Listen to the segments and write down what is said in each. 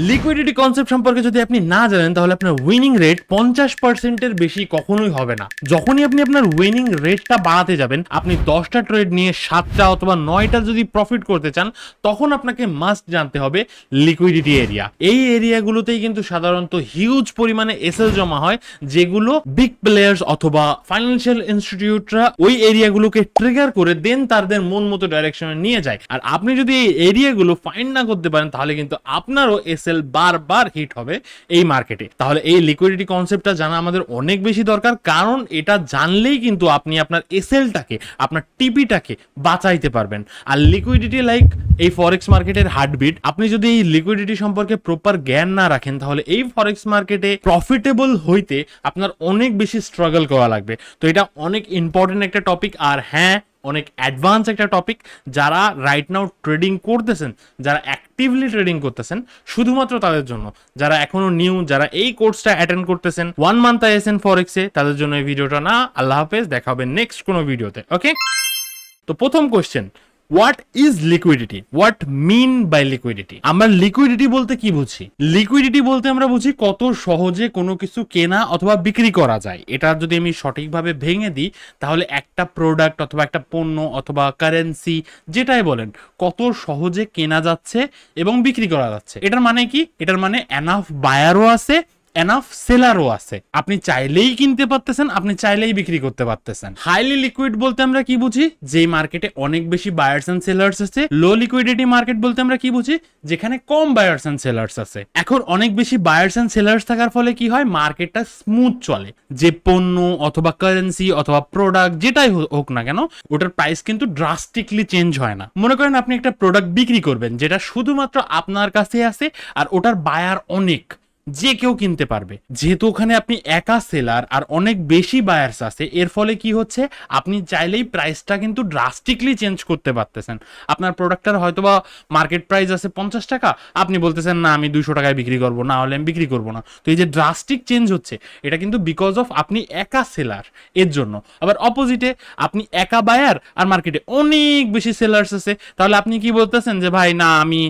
Liquidity concept সম্পর্কে যদি আপনি না জানেন তাহলে আপনার উইনিং রেট 50%-এর বেশি কখনোই হবে না। যখনই আপনি আপনার উইনিং রেটটা বাড়াতে যাবেন, আপনি 10টা ট্রেড নিয়ে 7টা অথবা 9টা যদি প্রফিট করতে চান, তখন আপনাকে মাস্ট জানতে হবে লিকুইডিটি এরিয়া। এই এরিয়াগুলোতেই কিন্তু সাধারণত হিউজ পরিমাণে এসএল জমা হয়, যেগুলো বিগ প্লেয়ার্স অথবা ফাইন্যান্সিয়াল ইনস্টিটিউটরা ওই এরিয়াগুলোকে ট্রিগার করে দেন তাদের মন মতো ডাইরেকশনে নিয়ে যায়। আর আপনি যদি এই এরিয়াগুলো ফাইন্ড না করতে পারেন, তাহলে কিন্তু আপনারও এসএল বারবার হিট হবে এই মার্কেটে। তাহলে এই লিকুইডিটি কনসেপ্টটা জানা আমাদের অনেক বেশি দরকার, কারণ এটা জানলেই কিন্তু আপনি আপনার এসএলটাকে, আপনার টিপিটাকে বাঁচাইতে পারবেন। আর লিকুইডিটি লাইক এই ফরেক্স মার্কেটের হার্টবিট। আপনি যদি এই লিকুইডিটি সম্পর্কে প্রপার জ্ঞান না রাখেন, তাহলে এই ফরেক্স মার্কেটে প্রফিটেবল হইতে আপনার অনেক বেশি স্ট্রাগল করা লাগবে। তো এটা অনেক ইম্পর্টেন্ট একটা টপিক, আর হ্যাঁ, অনেক অ্যাডভান্স একটা টপিক। যারা রাইট নাও ট্রেডিং করতেছেন, যারা অ্যাক্টিভলি ট্রেডিং করতেছেন, শুধুমাত্র তাদের জন্য। যারা এখনো নিউ, যারা এই কোর্সটা অ্যাটেন্ড করতেছেন 1 মান্থ আইএসএন ফরেক্সে, তাদের জন্য এই ভিডিওটা না। আল্লাহ হাফেজ, দেখা হবে নেক্সট কোনো ভিডিওতে। ওকে, তো প্রথম question, what is liquidity? What mean by liquidity? আমরা লিকুইডিটি বলতে কি বুঝি? লিকুইডিটি বলতে আমরা বুঝি কত সহজে কোনো কিছু কেনা অথবা বিক্রি করা যায়। এটা যদি আমি সঠিকভাবে ভেঙে দিই, তাহলে একটা প্রোডাক্ট অথবা একটা পণ্য অথবা কারেন্সি, যেটাই বলেন, কত সহজে কেনা যাচ্ছে এবং বিক্রি করা যাচ্ছে। এটার মানে কি? এটার মানে এনাফ বায়ারও আছে, এনাফ সেলারও আছে। আপনি চাইলেই কিনতে পারতেছেন, আপনি চাইলেই বিক্রি করতে পারতেছেন। হাইলি লিকুইড বলতে আমরা কি বুঝি? যে মার্কেটে অনেক বেশি বায়ার্স এন্ড সেলার্স আছে। লো লিকুইডিটি মার্কেট বলতে আমরা কি বুঝি? যেখানে কম বায়ার্স এন্ড সেলার্স আছে। এখন অনেক বেশি বায়ার্স এন্ড সেলার্স থাকার ফলে কি হয়? মার্কেটটা স্মুথ চলে। যে পণ্য অথবা কারেন্সি অথবা প্রোডাক্ট যেটাই হোক না কেন, ওটার প্রাইস কিন্তু ড্রাস্টিকলি চেঞ্জ হয় না। মনে করেন আপনি একটা প্রোডাক্ট বিক্রি করবেন যেটা শুধুমাত্র আপনার কাছে আছে, আর ওটার বায়ার অনেক, যে কেউ কিনতে পারবে। যেহেতু ওখানে আপনি একা সেলার আর অনেক বেশি বায়ার্স আছে, এর ফলে কি হচ্ছে? আপনি চাইলেই প্রাইসটা কিন্তু ড্রাস্টিকলি চেঞ্জ করতে পারতেছেন। আপনার প্রোডাক্টটার হয়তোবা মার্কেট প্রাইস আছে 50 টাকা, আপনি বলতেছেন না আমি 200 টাকায় বিক্রি করবো, না হলে আমি বিক্রি করবো না। তো এই যে ড্রাস্টিক চেঞ্জ হচ্ছে, এটা কিন্তু বিকজ অফ আপনি একা সেলার, এর জন্য। আবার অপোজিটে আপনি একা বায়ার আর মার্কেটে অনেক বেশি সেলার্স আছে, তাহলে আপনি কি বলতেছেন যে ভাই না আমি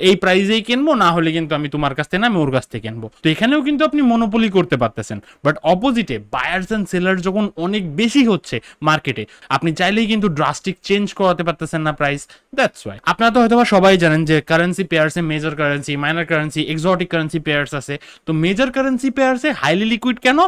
এই প্রাইসেই কিনবো, না হলে কিন্তু আমি তোমার কাছ থেকে না, আমি ওর কাছ থেকে কিনবো। তো এখানেও কিন্তু আপনি মনোপলি করতে পারতেছেন। বাট অপোজিটে বায়ার্স এন্ড সেলার যখন অনেক বেশি হচ্ছে মার্কেটে, আপনি চাইলেই কিন্তু ড্রাস্টিক চেঞ্জ করাতে পারতেছেন না প্রাইস। দ্যাটস ওয়াই আপনারা তো হয়তো সবাই জানেন যে কারেন্সি পেয়ার্সে major currency, minor currency, exotic currency pairs আছে। তো মেজর কারেন্সি পেয়ার্সে হাইলি লিকুইড কেন?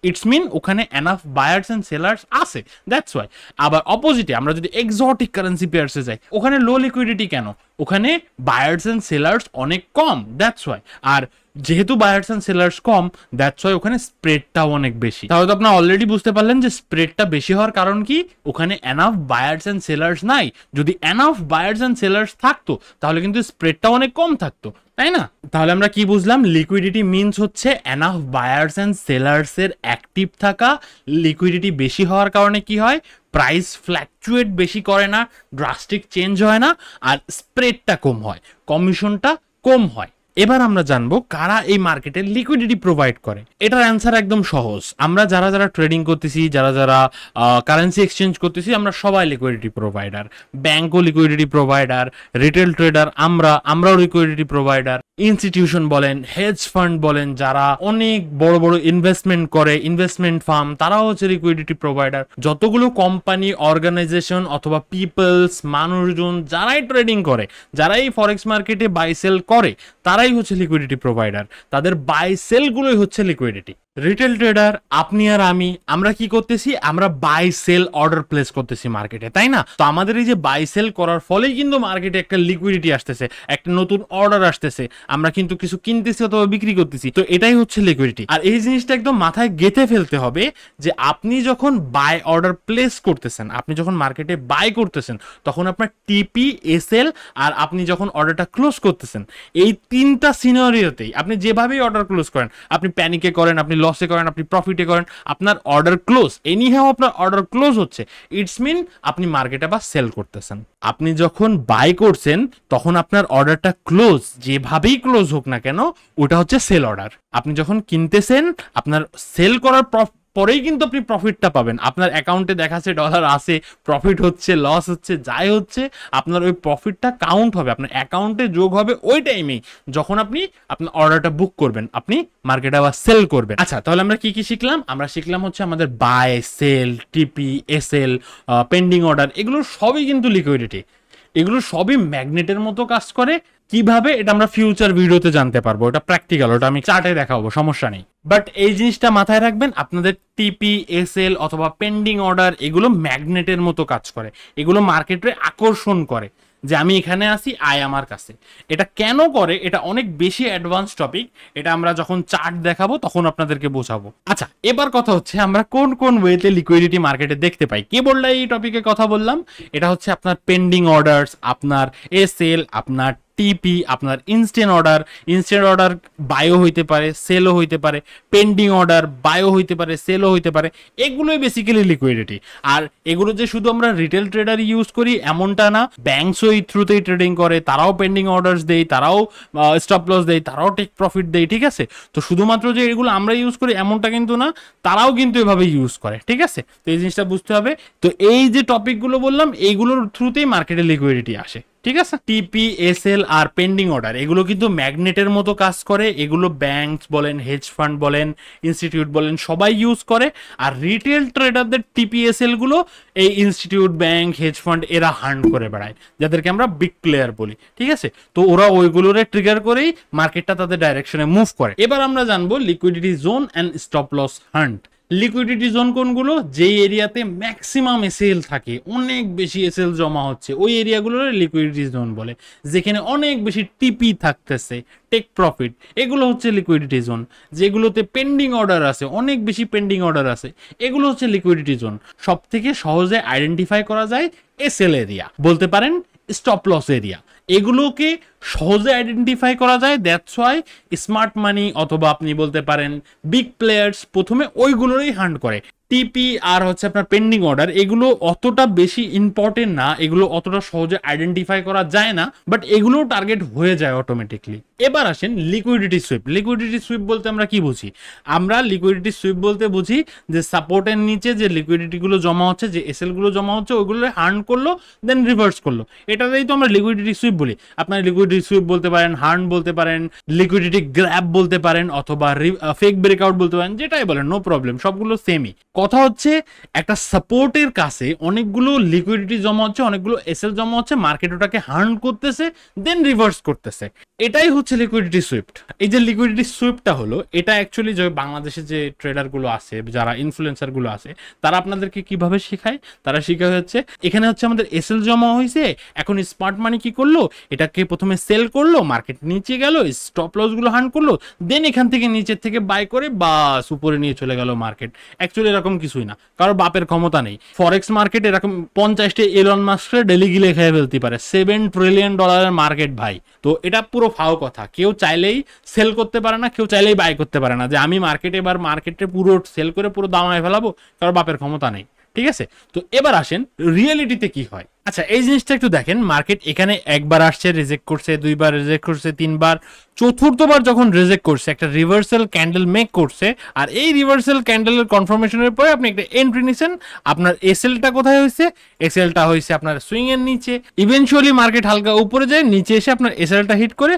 ইটস মিন ওখানে এনাফ বায়ার্স এন্ড সেলার্স আছে, দ্যাটস ওয়াই। আবার অপোজিটে আমরা যদি এক্সোটিক কারেন্সি পেয়ার্সে যাই, ওখানে লো লিকুইডিটি কেন? ওখানে বায়ার্স এন্ড সেলার্স অনেক কম, দ্যাটস ওয়াই। আর যেহেতু বায়ার্স এন্ড সেলার্স কম, দ্যাটস ওয়াই ওখানে স্প্রেডটাও অনেক বেশি। তাহলে তো আপনারা অলরেডি বুঝতে পারলেন যে স্প্রেডটা বেশি হওয়ার কারণ কি? ওখানে এনাফ বায়ার্স এন্ড সেলার্স নাই। যদি এনাফ বায়ার্স এন্ড সেলার্স থাকতো, তাহলে কিন্তু স্প্রেডটা অনেক কম থাকতো, তাই না? তাহলে আমরা কি বুঝলাম? লিকুইডিটি মিনস হচ্ছে এনাফ বায়ার্স এন্ড সেলার্স এর অ্যাক্টিভ থাকা। লিকুইডিটি বেশি হওয়ার কারণে কি হয়? প্রাইস ফ্ল্যাকচুয়েট বেশি করে না, ড্রাস্টিক চেঞ্জ হয় না, আর স্প্রেডটা কম হয়, কমিশনটা কম হয়। এবার আমরা জানবো কারা এই মার্কেটে লিকুইডিটি প্রোভাইড করে। এটার অ্যান্সার একদম সহজ। আমরা যারা যারা ট্রেডিং করতেছি, যারা যারা কারেন্সি এক্সচেঞ্জ করতেছি, আমরা সবাই লিকুইডিটি প্রোভাইডার। ব্যাংকও লিকুইডিটি প্রোভাইডার, রিটেল ট্রেডার আমরাও লিকুইডিটি প্রোভাইডার। ইনস্টিটিউশন বলেন, হেজ ফান্ড বলেন, যারা অনেক বড় বড় ইনভেস্টমেন্ট করে, ইনভেস্টমেন্ট ফার্ম, তারাও হচ্ছে লিকুইডিটি প্রোভাইডার। যতগুলো কোম্পানি, অর্গানাইজেশন অথবা পিপলস, মানুষজন যারাই ট্রেডিং করে, যারাই ফরেক্স মার্কেটে বাই সেল করে, তারাই হচ্ছে লিকুইডিটি প্রোভাইডার। তাদের বাই সেল গুলোই হচ্ছে লিকুইডিটি। রিটেল ট্রেডার আপনি আর আমি, আমরা কি করতেছি? আমরা বাই সেল অর্ডার প্লেস করতেছি মার্কেটে, তাই না? তো আমাদের এই যে বাই সেল করার ফলেই কিন্তু মার্কেটে একটা লিকুইডিটি আসতেছে, একটা নতুন অর্ডার আসতেছে, আমরা কিন্তু কিছু কিনতেছি অথবা বিক্রি করতেছি। তো এটাই হচ্ছে লিকুইডিটি। আর এই জিনিসটা একদম মাথায় গেঁথে ফেলতে হবে যে আপনি যখন বাই অর্ডার প্লেস করতেছেন, আপনি যখন মার্কেটে বাই করতেছেন, তখন আপনার টিপি, এসএল, আর আপনি যখন অর্ডারটা ক্লোজ করতেছেন, এই 3টা সিনারিওতেই আপনি যেভাবেই অর্ডার ক্লোজ করেন, আপনি প্যানিকে করেন, আপনি লসে করেন, আপনি প্রফিটে করেন, আপনার অর্ডার ক্লোজ, এনিহাও আপনার অর্ডার ক্লোজ হচ্ছে। ইটস মিন আপনি মার্কেটে বা সেল করতেছেন। আপনি যখন বাই করছেন, তখন আপনার অর্ডারটা ক্লোজ, যেভাবেই ক্লোজ হোক না কেন, ওটা হচ্ছে সেল অর্ডার। আপনি যখন কিনতেছেন, আপনার সেল করার পরেই কিন্তু আপনি প্রফিটটা পাবেন। আপনার অ্যাকাউন্টে দেখাচ্ছে ডলার আছে, প্রফিট হচ্ছে, লস হচ্ছে, যাই হচ্ছে, আপনার ওই প্রফিটটা কাউন্ট হবে, আপনার অ্যাকাউন্টে যোগ হবে ওই টাইমেই যখন আপনি আপনার অর্ডারটা বুক করবেন, আপনি মার্কেটে আবার সেল করবেন। আচ্ছা, তাহলে আমরা কি কি শিখলাম? আমরা শিখলাম হচ্ছে আমাদের বাই, সেল, টিপি, এসএল, পেন্ডিং অর্ডার, এগুলো সবই কিন্তু লিকুইডিটি, এগুলো সবই ম্যাগনেটের মতো কাজ করে। কিভাবে এটা আমরা ফিউচার ভিডিওতে জানতে পারবো, এটা প্র্যাকটিক্যাল, ওটা আমি চার্টে দেখাবো, সমস্যা নেই। বাট এই জিনিসটা মাথায় রাখবেন, আপনাদের টিপি, এসএল অথবা পেন্ডিং অর্ডার এগুলো ম্যাগনেটের মতো কাজ করে, এগুলো মার্কেটে আকর্ষণ করে যে আমি এখানে আসি, আয় আমার কাছে। এটা কেন করে, এটা অনেক বেশি অ্যাডভান্স টপিক, এটা আমরা যখন চার্ট দেখাবো তখন আপনাদেরকে বোঝাবো। আচ্ছা, এবার কথা হচ্ছে আমরা কোন কোন ওয়েতে লিকুইডিটি মার্কেটে দেখতে পাই। কে বললো এই টপিকে কথা বললাম? এটা হচ্ছে আপনার পেন্ডিং অর্ডারস, আপনার এসএল, আপনার টিপি, আপনার ইনস্ট্যান্ট অর্ডার বায়ো হইতে পারে, সেলও হইতে পারে, পেন্ডিং অর্ডার বায়ো হইতে পারে, সেলও হইতে পারে, এগুলোই বেসিক্যালি লিকুইডিটি। আর এগুলো যে শুধু আমরা রিটেল ট্রেডার ইউজ করি এমনটা না, ব্যাংকসও এই থ্রুতেই ট্রেডিং করে, তারাও পেন্ডিং অর্ডার্স দেয়, তারাও স্টপ লস দেয়, তারাও টেক প্রফিট দেয়, ঠিক আছে? তো শুধুমাত্র যে এগুলো আমরা ইউজ করি এমনটা কিন্তু না, তারাও কিন্তু এভাবে ইউজ করে, ঠিক আছে? তো এই জিনিসটা বুঝতে হবে। তো এই যে টপিকগুলো বললাম, এইগুলোর থ্রুতেই মার্কেটে লিকুইডিটি আসে, ঠিক আছে? টিপি, এসএল আর পেন্ডিং অর্ডার এগুলো কিন্তু ম্যাগনেটের মতো কাজ করে, এগুলো ব্যাংক বলেন, হেজ ফান্ড বলেন, ইনস্টিটিউট বলেন, সবাই ইউজ করে। আর রিটেল ট্রেডারদের টিপি, এসএল গুলো এই ইনস্টিটিউট, ব্যাংক, হেজ ফান্ড এরা হান্ড করে বেড়ায়, যাদেরকে আমরা বিগ প্লেয়ার বলি, ঠিক আছে? তো ওরা ওইগুলোরে ট্রিগার করেই মার্কেটটা তাদের ডাইরেকশনে মুভ করে। এবার আমরা জানবো liquidity zone and stop loss hunt. Liquidity zone কোনগুলো? যেই এরিয়াতে ম্যাক্সিমাম এসএল থাকে, অনেক বেশি এসএল জমা হচ্ছে, ওই এরিয়াগুলোর লিকুইডিটি জোন বলে। যেখানে অনেক বেশি টিপি থাকতেছে, টেক প্রফিট, এগুলো হচ্ছে লিকুইডিটি জোন। যেগুলোতে পেন্ডিং অর্ডার আছে, অনেক বেশি পেন্ডিং অর্ডার আছে, এগুলো হচ্ছে লিকুইডিটি জোন। সব থেকে সহজে আইডেন্টিফাই করা যায় এসএল এরিয়া, বলতে পারেন স্টপ লস এরিয়া, এগুলোকে সহজে আইডেন্টিফাই করা যায়। দ্যাটস ওয়াই স্মার্ট মানি অথবা আপনি বলতে পারেন বিগ প্লেয়ার্স প্রথমে ওইগুলোরই হান্ট করে। টিপি আর হচ্ছে আপনার পেন্ডিং অর্ডার এগুলো অতটা বেশি ইম্পর্টেন্ট না, এগুলো অতটা সহজে আইডেন্টিফাই করা যায় না, বাট এগুলো টার্গেট হয়ে যায় অটোমেটিকলি। এবার আসেন লিকুইডিটি সুইপ। লিকুইডিটি সুইপ বলতে আমরা কি বুঝি? আমরা লিকুইডিটি সুইপ বলতে বুঝি যে সাপোর্টের নিচে যে লিকুইডিটিগুলো জমা হচ্ছে, যে এসএল গুলো জমা হচ্ছে, ওইগুলো হার্ন করলো দেন রিভার্স করলো, এটাতেই তো আমরা লিকুইডিটি সুইপ বলি। আপনার লিকুইডিটি সুইপ বলতে পারেন, হার্ন বলতে পারেন, লিকুইডিটি গ্র্যাব বলতে পারেন, অথবা ফেক ব্রেকআউট বলতে পারেন, যেটাই বলেন, নো প্রবলেম, সবগুলো সেমই। কথা হচ্ছে একটা সাপোর্টের কাছে অনেকগুলো লিকুইডিটি জমা হচ্ছে, অনেকগুলো এসএল জমা হচ্ছে, মার্কেট ওটাকে হার্ন করতেছে দেন রিভার্স করতেছে, এটাই হচ্ছে লিকুইডিটি সুইফট। এই যে লিকুইডিটি সুইফটটা হলো, এটা অ্যাকচুয়ালি যে বাংলাদেশে যে ট্রেডার গুলো আছে, যারা ইনফ্লুয়েন্সার গুলো আছে, তারা আপনাদেরকে কিভাবে শেখায়? তারা শেখায় হচ্ছে এখানে হচ্ছে আমাদের এসএল জমা হয়েছে, এখন স্মার্ট মানি কি করলো, এটাকে প্রথমে সেল করলো, মার্কেট নিচে গেল, স্টপ লস গুলো হার্ন করলো, দেন এখান থেকে নিচের থেকে বাই করে বাস উপরে নিয়ে চলে গেল মার্কেট। অ্যাকচুয়ালি এরকম কিছুই না, কারণ বাপের ক্ষমতা নেই। ফরেক্স মার্কেট এরকম 50টা এলন মাস্কের ডেলি গিলে খেয়ে ফেলতে পারে, $7 ট্রিলিয়ন মার্কেট ভাই। তো এটা পুরো ফাও কথা, কেউ চাইলেই সেল করতে পারে না, কেউ চাইলেই বাই করতে পারে না যে আমি মার্কেটে এবার মার্কেটে পুরো সেল করে পুরো দামায় ফেলাবো, কারণ বাপের ক্ষমতা নেই, ঠিক আছে? তো এবার আসেন রিয়েলিটিতে কি হয়। আচ্ছা, এই জিনিসটা একটু দেখেন, মার্কেট এখানে একবার আসছে, রিজেক্ট করছে, দুইবার রিজেক্ট করছে, তিনবার, চতুর্থবার যখন রিজেক্ট করছে একটা রিভার্সাল ক্যান্ডেল মেক করছে, আর এই রিভার্সাল ক্যান্ডেলের কনফার্মেশনের পরে আপনি একটা এন্ট্রি নিছেন। আপনার এসএলটা কোথায় হয়েছে? এসএলটা হয়েছে আপনার সুইং এর নিচে। ইভেনচুয়ালি মার্কেট হালকা উপরে যায়, নিচে এসে আপনার এসএলটা হিট করে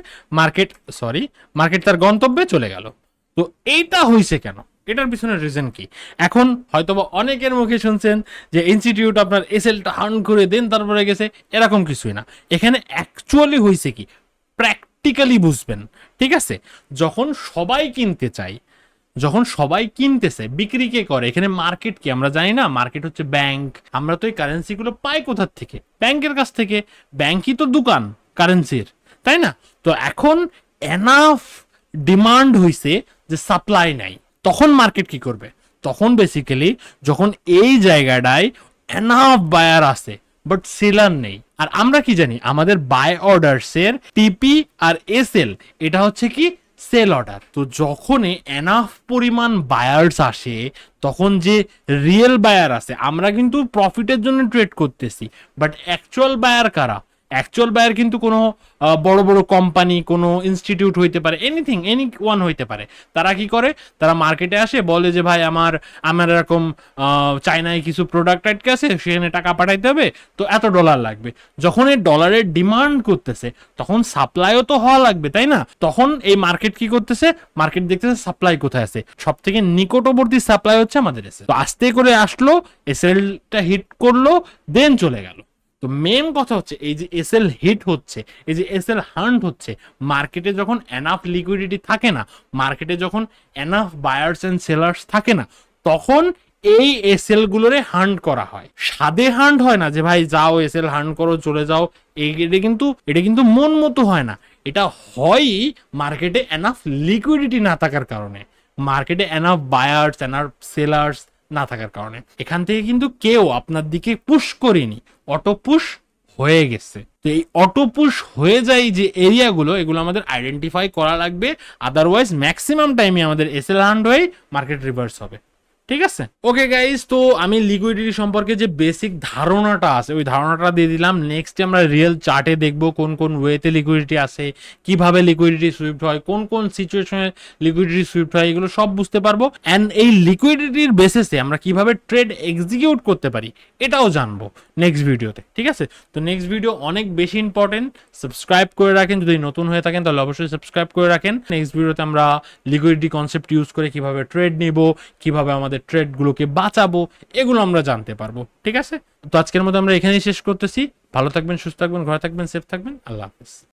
মার্কেট তার গন্তব্যে চলে গেল। তো এইটা হয়েছে কেন? এটার পিছনে রিজন কি? এখন হয়তোবা অনেকের মুখে শুনছেন যে ইনস্টিটিউট আপনার এসএলটা হার্ন করে দেন তারপরে গেছে, এরকম কিছুই না। এখানে অ্যাকচুয়ালি হয়েছে কি, প্র্যাকটিক্যালি বুঝবেন, ঠিক আছে? যখন সবাই কিনতে চায়, যখন সবাই কিনতেছে, বিক্রি কে করে? এখানে মার্কেট কি আমরা জানি না? মার্কেট হচ্ছে ব্যাংক। আমরা তো এই কারেন্সিগুলো পাই কোথার থেকে? ব্যাংকের কাছ থেকে। ব্যাংকই তো দোকান কারেন্সির, তাই না? তো এখন এনাফ ডিমান্ড হইছে যে সাপ্লাই নাই, তখন মার্কেট কি করবে? তখন বেসিক্যালি যখন এই জায়গাটায় এনাফ বায়ার আছে বাট সেলার নেই, আর আমরা কি জানি আমাদের বাই অর্ডারসের টিপি আর এসএল এটা হচ্ছে কি সেল অর্ডার। তো যখন এনাফ পরিমাণ বায়ার্স আসে, তখন যে রিয়েল বায়ার আছে, আমরা কিন্তু প্রফিটের জন্য ট্রেড করতেছি, বাট অ্যাকচুয়াল বায়ার কারা? অ্যাকচুয়াল বায়ার কিন্তু কোনো বড় বড় কোম্পানি, কোনো ইনস্টিটিউট হইতে পারে, এনিথিং, এনি ওয়ান হইতে পারে। তারা কি করে, তারা মার্কেটে আসে, বলে যে ভাই আমার এরকম চায়নায় কিছু প্রোডাক্ট আটকে আছে, সেখানে টাকা পাঠাইতে হবে, তো এত ডলার লাগবে। যখন এই ডলারের ডিমান্ড করতেছে তখন সাপ্লাইও তো হওয়া লাগবে, তাই না? তখন এই মার্কেট কি করতেছে, মার্কেট দেখতেছে সাপ্লাই কোথায় আছে, সব থেকে নিকটবর্তী সাপ্লাই হচ্ছে আমাদের এসএল। তো আস্তে করে আসলো, এসএলটা হিট করলো, দেন চলে গেল। তো মেন কথা হচ্ছে এই যে এসএল হিট হচ্ছে, এই যে এসএল হান্ট হচ্ছে, মার্কেটে যখন এনাফ লিকুইডিটি থাকে না, মার্কেটে যখন এনাফ বায়ার্স এন্ড সেলার্স থাকে না, তখন এই এসএল গুলোরে হান্ট করা হয়। সাদে হান্ট হয় না যে ভাই যাও এসএল হান্ট করো চলে যাও, এটা কিন্তু মন মতো হয় না। এটা হয় মার্কেটে এনাফ লিকুইডিটি না থাকার কারণে, মার্কেটে এনাফ বায়ার্স এনাফ সেলার্স না থাকার কারণে। এখান থেকে কিন্তু কেউ আপনার দিকে পুশ করেনি, অটো পুশ হয়ে গেছে। তো এই অটো পুশ হয়ে যায় যে এরিয়াগুলো, এগুলো আমাদের আইডেন্টিফাই করা লাগবে, আদারওয়াইজ ম্যাক্সিমাম টাইমে আমাদের এসএল হান্ট হয়ে মার্কেট রিভার্স হবে। ঠিক আছে, ওকে গাইস, তো আমি লিকুইডিটি সম্পর্কে যে বেসিক ধারণাটা আছে ওই ধারণাটা দিয়ে দিলাম। নেক্সট আমরা রিয়েল চার্টে দেখবো কোন কোন ওয়েতে লিকুইডিটি আছে, কিভাবে লিকুইডিটি সুইফট হয়, কোন কোন সিচুয়েশনে লিকুইডিটি সুইফট হয়, এগুলো সব বুঝতে পারবো। অ্যান্ড এই লিকুইডিটির বেসিসে আমরা কিভাবে ট্রেড এক্সিকিউট করতে পারি এটাও জানবো নেক্সট ভিডিওতে। ঠিক আছে, তো নেক্সট ভিডিও অনেক বেশি ইম্পর্টেন্ট, সাবস্ক্রাইব করে রাখেন। যদি নতুন হয়ে থাকেন তাহলে অবশ্যই সাবস্ক্রাইব করে রাখেন। নেক্সট ভিডিওতে আমরা লিকুইডিটি কনসেপ্ট ইউজ করে কিভাবে ট্রেড নিব, কিভাবে আমাদের ট্রেডগুলোকে বাঁচাবো, এগুলো আমরা জানতে পারবো। ঠিক আছে, তো আজকের মতো আমরা এখানেই শেষ করতেছি। ভালো থাকবেন, সুস্থ থাকবেন, ঘরে থাকবেন, সেফ থাকবেন। আল্লাহ হাফেজ।